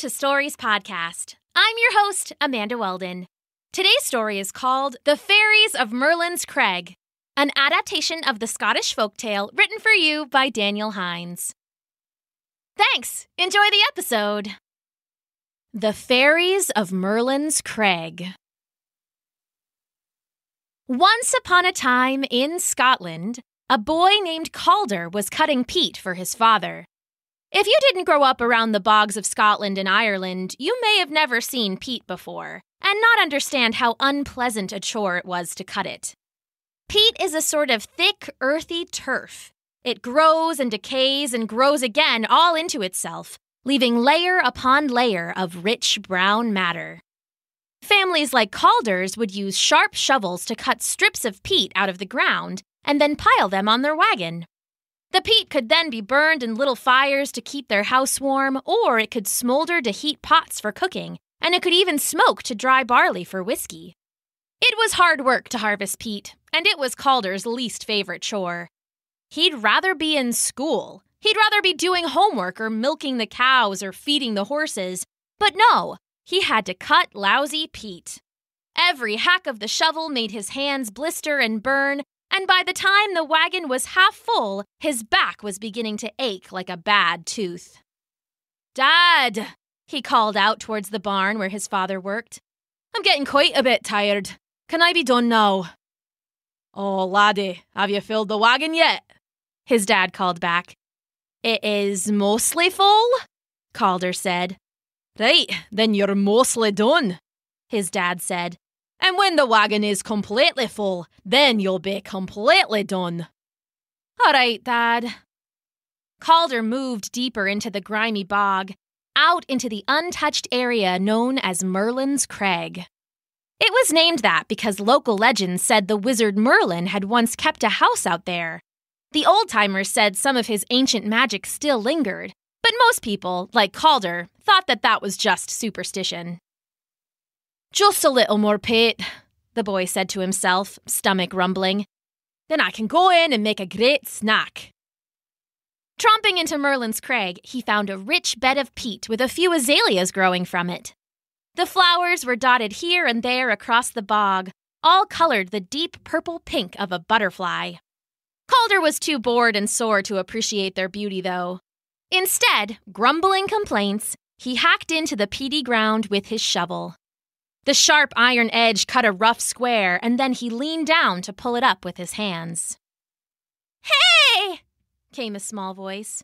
to Stories Podcast. I'm your host, Amanda Weldin. Today's story is called The Fairies of Merlin's Crag, an adaptation of the Scottish folktale written for you by Daniel Hinds. Thanks! Enjoy the episode! The Fairies of Merlin's Crag. Once upon a time in Scotland, a boy named Calder was cutting peat for his father. If you didn't grow up around the bogs of Scotland and Ireland, you may have never seen peat before, and not understand how unpleasant a chore it was to cut it. Peat is a sort of thick, earthy turf. It grows and decays and grows again all into itself, leaving layer upon layer of rich brown matter. Families like Calder's would use sharp shovels to cut strips of peat out of the ground and then pile them on their wagon. The peat could then be burned in little fires to keep their house warm, or it could smolder to heat pots for cooking, and it could even smoke to dry barley for whiskey. It was hard work to harvest peat, and it was Calder's least favorite chore. He'd rather be in school. He'd rather be doing homework or milking the cows or feeding the horses. But no, he had to cut lousy peat. Every hack of the shovel made his hands blister and burn, and by the time the wagon was half full, his back was beginning to ache like a bad tooth. "Dad," he called out towards the barn where his father worked. "I'm getting quite a bit tired. Can I be done now?" "Oh, laddie, have you filled the wagon yet?" his dad called back. "It is mostly full," Calder said. "Right, then you're mostly done," his dad said. "And when the wagon is completely full, then you'll be completely done." "All right, Dad." Calder moved deeper into the grimy bog, out into the untouched area known as Merlin's Crag. It was named that because local legends said the wizard Merlin had once kept a house out there. The old-timers said some of his ancient magic still lingered, but most people, like Calder, thought that was just superstition. "Just a little more peat," the boy said to himself, stomach rumbling. "Then I can go in and make a great snack." Tromping into Merlin's Crag, he found a rich bed of peat with a few azaleas growing from it. The flowers were dotted here and there across the bog, all colored the deep purple pink of a butterfly. Calder was too bored and sore to appreciate their beauty, though. Instead, grumbling complaints, he hacked into the peaty ground with his shovel. The sharp iron edge cut a rough square, and then he leaned down to pull it up with his hands. "Hey!" came a small voice.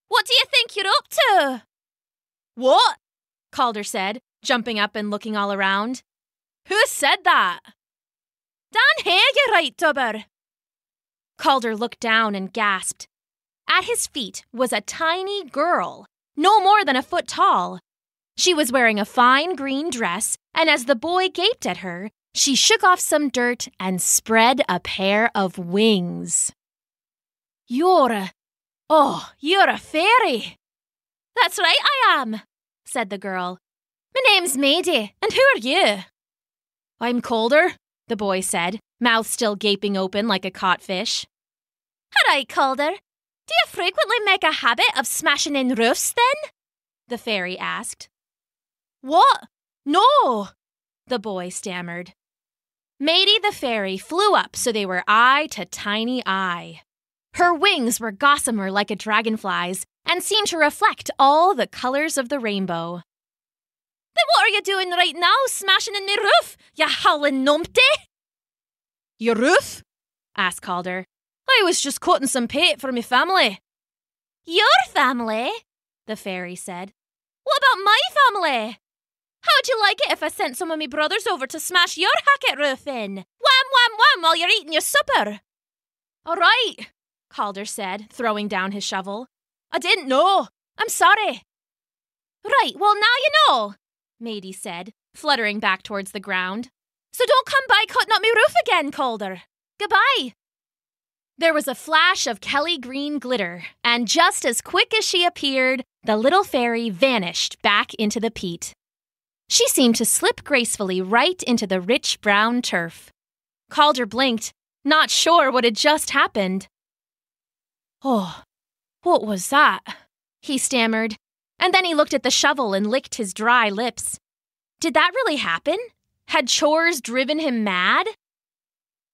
"What do you think you're up to?" "What?" Calder said, jumping up and looking all around. "Who said that?" "Dan hae you right, Dubber." Calder looked down and gasped. At his feet was a tiny girl, no more than a foot tall. She was wearing a fine green dress, and as the boy gaped at her, she shook off some dirt and spread a pair of wings. You're a fairy." "That's right, I am," said the girl. "My name's Maidie, and who are you?" "I'm Calder," the boy said, mouth still gaping open like a caught fish. "All right, Calder. Do you frequently make a habit of smashing in roofs, then?" the fairy asked. "What? No," the boy stammered. Maidie the fairy flew up so they were eye to tiny eye. Her wings were gossamer like a dragonfly's and seemed to reflect all the colors of the rainbow. "Then what are you doing right now, smashing in my roof, you howling numpty?" "Your roof?" asked Calder. "I was just cutting some peat for my family." "Your family?" the fairy said. "What about my family? How'd you like it if I sent some of me brothers over to smash your hackett roof in? Wham, wham, wham, while you're eating your supper." "All right," Calder said, throwing down his shovel. "I didn't know. I'm sorry." "Right, well now you know," Maidie said, fluttering back towards the ground. "So don't come by cutting up me roof again, Calder. Goodbye." There was a flash of Kelly green glitter, and just as quick as she appeared, the little fairy vanished back into the peat. She seemed to slip gracefully right into the rich brown turf. Calder blinked, not sure what had just happened. "Oh, what was that?" he stammered, And then he looked at the shovel and licked his dry lips. Did that really happen? Had chores driven him mad?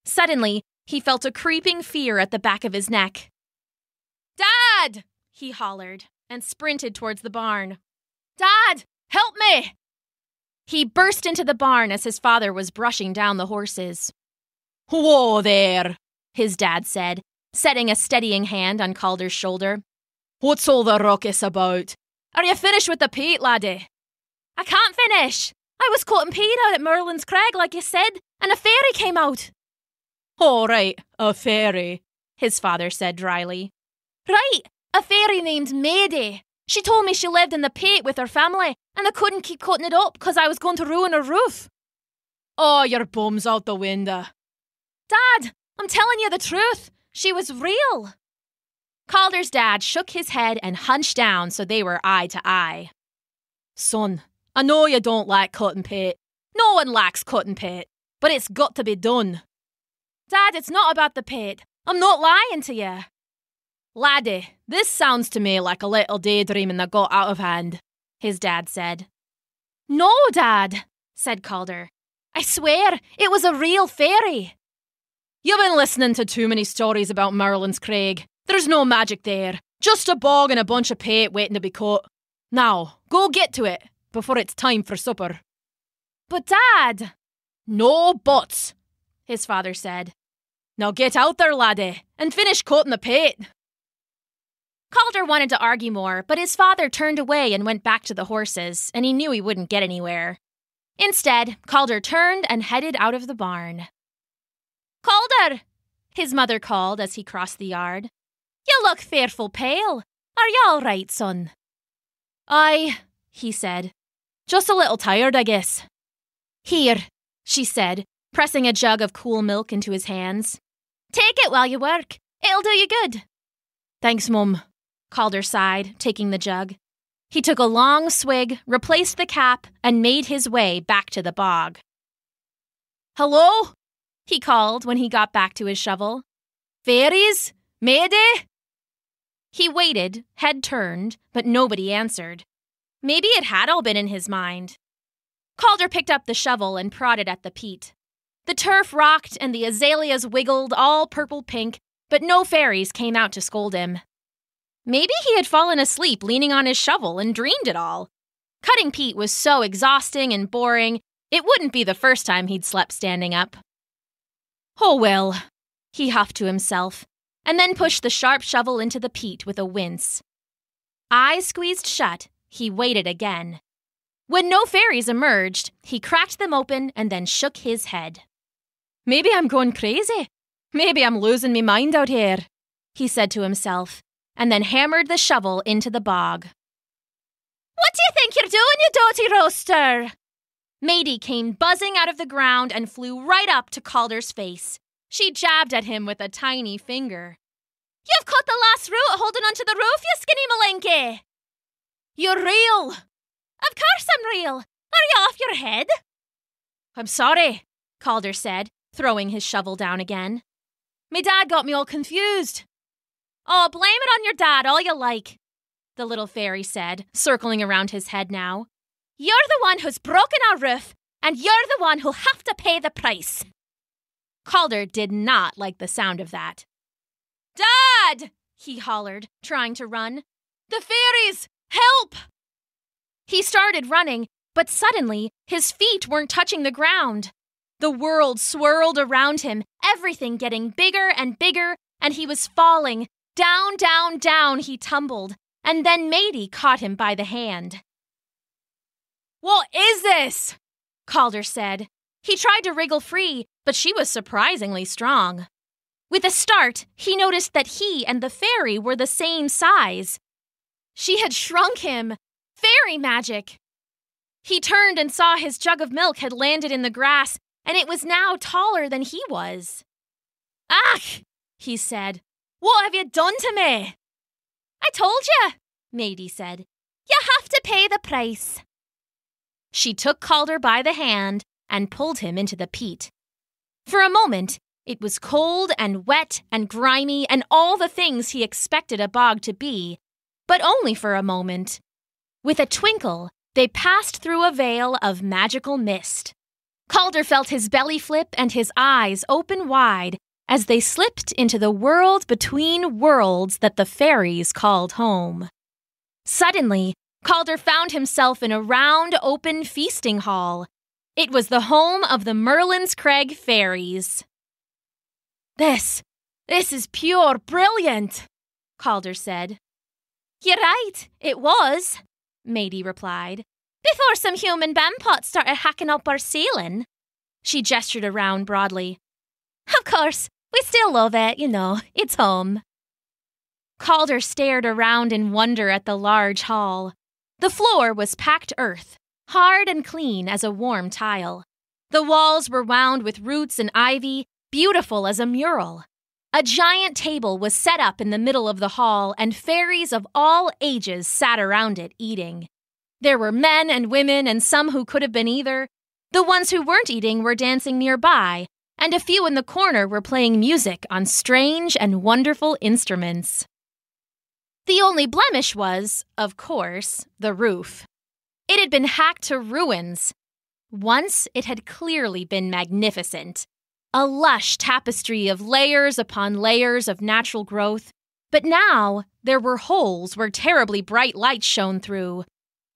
Suddenly, he felt a creeping fear at the back of his neck. "Dad!" he hollered and sprinted towards the barn. "Dad, help me!" He burst into the barn as his father was brushing down the horses. "Whoa there," his dad said, setting a steadying hand on Calder's shoulder. "What's all the ruckus about? Are you finished with the peat, laddie?" "I can't finish. I was cutting peat out at Merlin's Crag, like you said, and a fairy came out." "Oh, right, a fairy," his father said dryly. "Right, a fairy named Maidie. She told me she lived in the peat with her family, and I couldn't keep cutting it up because I was going to ruin her roof." "Oh, your bum's out the window." "Dad, I'm telling you the truth. She was real." Calder's dad shook his head and hunched down so they were eye to eye. "Son, I know you don't like cutting peat. No one likes cutting peat, but it's got to be done." "Dad, it's not about the peat. I'm not lying to you." "Laddie, this sounds to me like a little daydreaming that got out of hand," his dad said. "No, Dad," said Calder. "I swear, it was a real fairy." "You've been listening to too many stories about Merlin's Craig. There's no magic there. Just a bog and a bunch of peat waiting to be cut. Now, go get to it before it's time for supper." "But Dad—" "No buts," his father said. "Now get out there, laddie, and finish cutting the peat." Calder wanted to argue more, but his father turned away and went back to the horses, and he knew he wouldn't get anywhere. Instead, Calder turned and headed out of the barn. "Calder!" his mother called as he crossed the yard. "You look fearful pale. Are you all right, son?" "Aye," he said. "Just a little tired, I guess." "Here," she said, pressing a jug of cool milk into his hands. "Take it while you work. It'll do you good." "Thanks, Mum," Calder sighed, taking the jug. He took a long swig, replaced the cap, and made his way back to the bog. "Hello?" he called when he got back to his shovel. "Fairies? Mayday?" He waited, head turned, but nobody answered. Maybe it had all been in his mind. Calder picked up the shovel and prodded at the peat. The turf rocked and the azaleas wiggled, all purple-pink, but no fairies came out to scold him. Maybe he had fallen asleep leaning on his shovel and dreamed it all. Cutting peat was so exhausting and boring, it wouldn't be the first time he'd slept standing up. "Oh well," he huffed to himself, and then pushed the sharp shovel into the peat with a wince. Eyes squeezed shut, he waited again. When no fairies emerged, he cracked them open and then shook his head. "Maybe I'm going crazy. Maybe I'm losing me mind out here," he said to himself, and then hammered the shovel into the bog. "What do you think you're doing, you dirty roaster?" Maidie came buzzing out of the ground and flew right up to Calder's face. She jabbed at him with a tiny finger. "You've cut the last root holding onto the roof, you skinny malinky!" "You're real!" "Of course I'm real! Are you off your head?" "I'm sorry," Calder said, throwing his shovel down again. "Me dad got me all confused." "Oh, blame it on your dad all you like," the little fairy said, circling around his head now. "You're the one who's broken our roof, and you're the one who'll have to pay the price." Calder did not like the sound of that. "Dad!" he hollered, trying to run. "The fairies! Help!" He started running, but suddenly his feet weren't touching the ground. The world swirled around him, everything getting bigger and bigger, and he was falling. Down, down, down he tumbled, and then Maidie caught him by the hand. "What is this?" Calder said. He tried to wriggle free, but she was surprisingly strong. With a start, he noticed that he and the fairy were the same size. She had shrunk him. Fairy magic! He turned and saw his jug of milk had landed in the grass, and it was now taller than he was. "Ach!" he said. "What have you done to me?" "I told you," Maidie said. "You have to pay the price." She took Calder by the hand and pulled him into the peat. For a moment, it was cold and wet and grimy and all the things he expected a bog to be, but only for a moment. With a twinkle, they passed through a veil of magical mist. Calder felt his belly flip and his eyes open wide as they slipped into the world between worlds that the fairies called home. Suddenly, Calder found himself in a round, open feasting hall. It was the home of the Merlin's Crag Fairies. This is pure brilliant, Calder said. You're right, it was, Maidie replied. Before some human bampots started hacking up our ceiling. She gestured around broadly. Of course, we still love it, it's home. Calder stared around in wonder at the large hall. The floor was packed earth, hard and clean as a warm tile. The walls were wound with roots and ivy, beautiful as a mural. A giant table was set up in the middle of the hall, and fairies of all ages sat around it eating. There were men and women and some who could have been either. The ones who weren't eating were dancing nearby, and a few in the corner were playing music on strange and wonderful instruments. The only blemish was, of course, the roof. It had been hacked to ruins. Once it had clearly been magnificent. A lush tapestry of layers upon layers of natural growth. But now there were holes where terribly bright light shone through.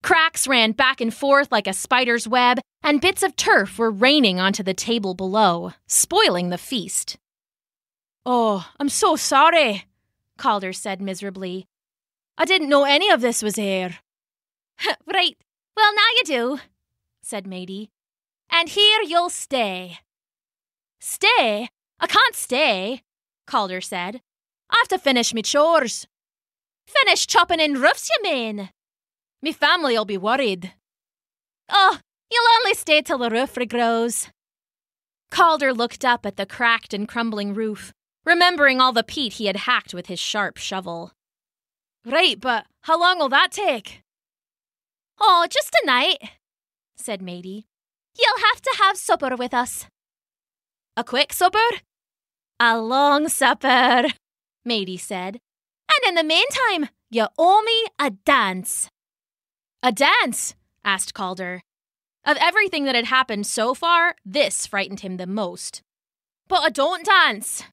Cracks ran back and forth like a spider's web, and bits of turf were raining onto the table below, spoiling the feast. Oh, I'm so sorry, Calder said miserably. I didn't know any of this was here. Right, well now you do, said Maidie. And here you'll stay. Stay? I can't stay, Calder said. I have to finish me chores. Finish chopping in roofs, you mean? Me family'll be worried. Oh, you'll only stay till the roof regrows. Calder looked up at the cracked and crumbling roof, remembering all the peat he had hacked with his sharp shovel. Right, but how long will that take? Oh, just a night, said Maidie. You'll have to have supper with us. A quick supper? A long supper, Maidie said. And in the meantime, you owe me a dance. A dance? Asked Calder. Of everything that had happened so far, this frightened him the most. But I don't dance.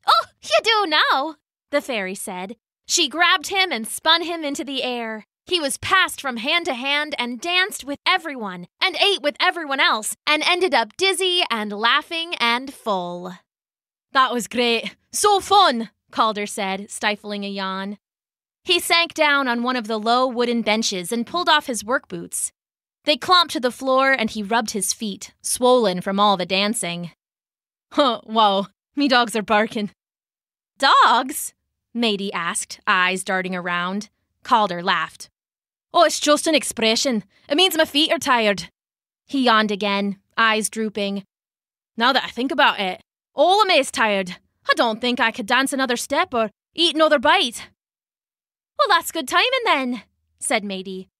Oh, you do now, the fairy said. She grabbed him and spun him into the air. He was passed from hand to hand and danced with everyone and ate with everyone else and ended up dizzy and laughing and full. That was great. So fun, Calder said, stifling a yawn. He sank down on one of the low wooden benches and pulled off his work boots. They clomped to the floor and he rubbed his feet, swollen from all the dancing. Wow, me dogs are barking. Dogs? Maidie asked, eyes darting around. Calder laughed. Oh, it's just an expression. It means my feet are tired. He yawned again, eyes drooping. Now that I think about it, all of me is tired. I don't think I could dance another step or eat another bite. Well, that's good timing then, said Maidie.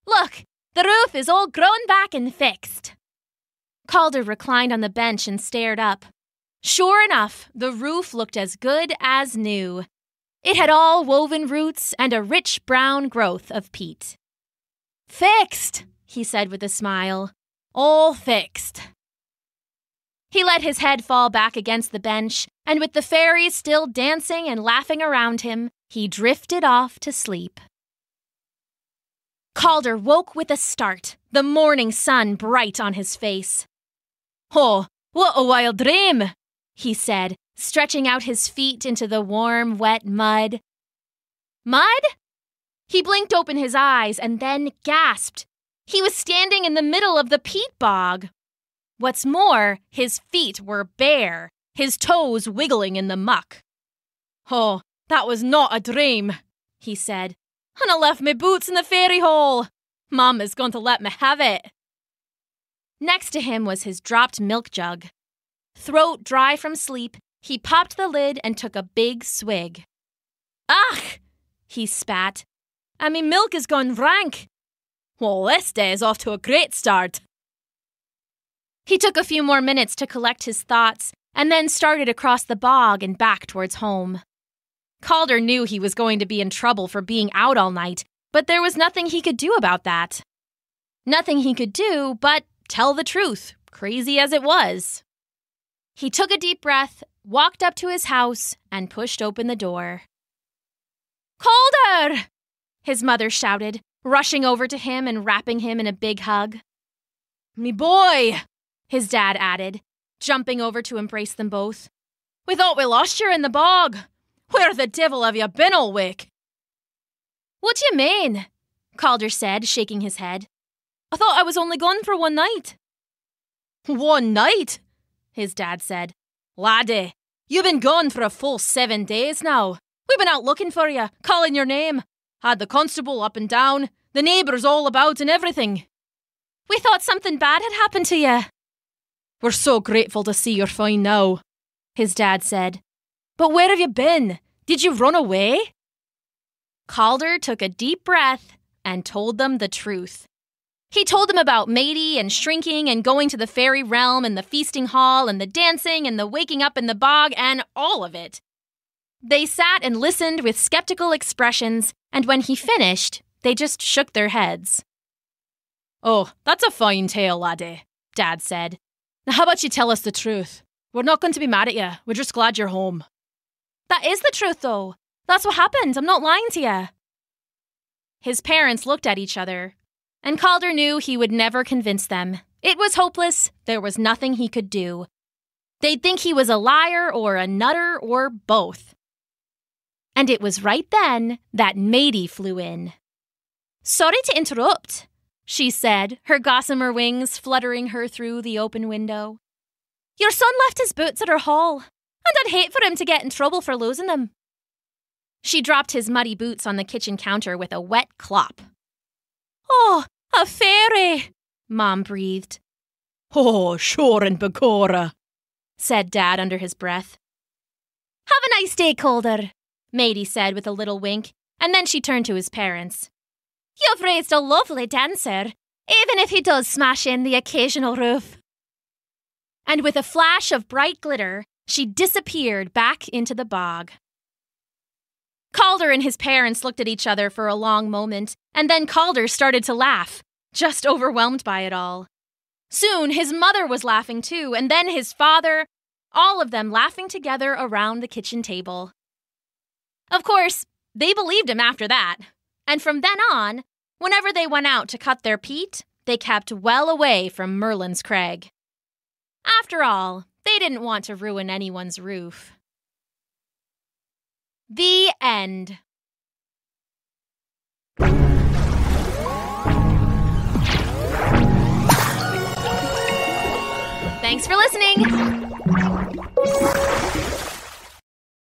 Look, the roof is all grown back and fixed. Calder reclined on the bench and stared up. Sure enough, the roof looked as good as new. It had all woven roots and a rich brown growth of peat. Fixed, he said with a smile. All fixed. He let his head fall back against the bench, and with the fairies still dancing and laughing around him, he drifted off to sleep. Calder woke with a start, the morning sun bright on his face. Oh, what a wild dream, he said, stretching out his feet into the warm, wet mud. Mud? He blinked open his eyes and then gasped. He was standing in the middle of the peat bog. What's more, his feet were bare, his toes wiggling in the muck. Oh, that was not a dream, he said. And I left my boots in the fairy hole. Mum is going to let me have it. Next to him was his dropped milk jug. Throat dry from sleep, he popped the lid and took a big swig. Ach, he spat. And me milk is gone rank. Well, this day is off to a great start. He took a few more minutes to collect his thoughts and then started across the bog and back towards home. Calder knew he was going to be in trouble for being out all night, but there was nothing he could do about that. Nothing he could do but tell the truth, crazy as it was. He took a deep breath, walked up to his house, and pushed open the door. "Calder!" his mother shouted, rushing over to him and wrapping him in a big hug. "Me boy!" his dad added, jumping over to embrace them both. "We thought we lost you in the bog. Where the devil have you been all week?" "What do you mean?" Calder said, shaking his head. "I thought I was only gone for one night." "One night?" his dad said. "Laddie, you've been gone for a full 7 days now. We've been out looking for you, calling your name. Had the constable up and down, the neighbours all about and everything. We thought something bad had happened to you." "We're so grateful to see you're fine now," his dad said. "But where have you been? Did you run away?" Calder took a deep breath and told them the truth. He told them about Matey and shrinking and going to the fairy realm and the feasting hall and the dancing and the waking up in the bog and all of it. They sat and listened with skeptical expressions, and when he finished, they just shook their heads. "Oh, that's a fine tale, laddie," Dad said. "Now how about you tell us the truth? We're not going to be mad at you. We're just glad you're home." "That is the truth, though. That's what happened. I'm not lying to you." His parents looked at each other, and Calder knew he would never convince them. It was hopeless. There was nothing he could do. They'd think he was a liar or a nutter or both. And it was right then that Matey flew in. "Sorry to interrupt," she said, her gossamer wings fluttering her through the open window. "Your son left his boots at our hall, and I'd hate for him to get in trouble for losing them." She dropped his muddy boots on the kitchen counter with a wet clop. "Oh, a fairy," Mom breathed. "Oh, sure and begorra," said Dad under his breath. "Have a nice day, Calder," Matey said with a little wink, and then she turned to his parents. "You've raised a lovely dancer, even if he does smash in the occasional roof." And with a flash of bright glitter, she disappeared back into the bog. Calder and his parents looked at each other for a long moment, and then Calder started to laugh, just overwhelmed by it all. Soon his mother was laughing too, and then his father, all of them laughing together around the kitchen table. Of course, they believed him after that, and from then on, whenever they went out to cut their peat, they kept well away from Merlin's crag. After all, they didn't want to ruin anyone's roof. The end. Thanks for listening.